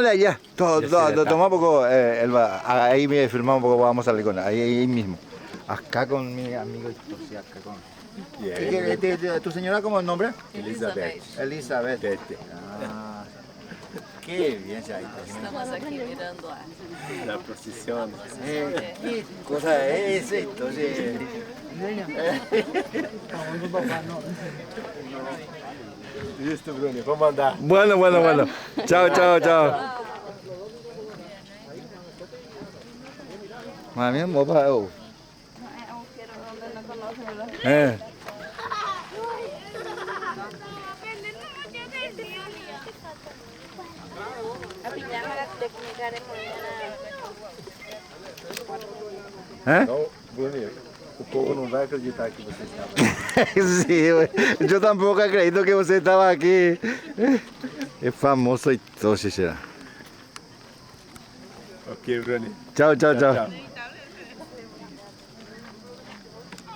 de allá. Toma un poco, Elba, ahí me firmamos un poco, vamos a salir con ahí mismo. Acá con mi amigo, sí, acá con... ¿Tu señora cómo es el nombre? Elizabeth. Elizabeth. Tete. Ah, qué bien, Chaito. Estamos aquí mirando La procesión. ¿Qué cosa es esto? Listo, Bruno, vamos andar. Bueno. Chao. Mami, ¿cómo va? Então, Bruno, o povo não vai acreditar que você estava. Sí, güey. Yo tampoco acredito que usted estaba aquí. Es famoso y todo, será. Ok, Bruno. Chao. Tchau.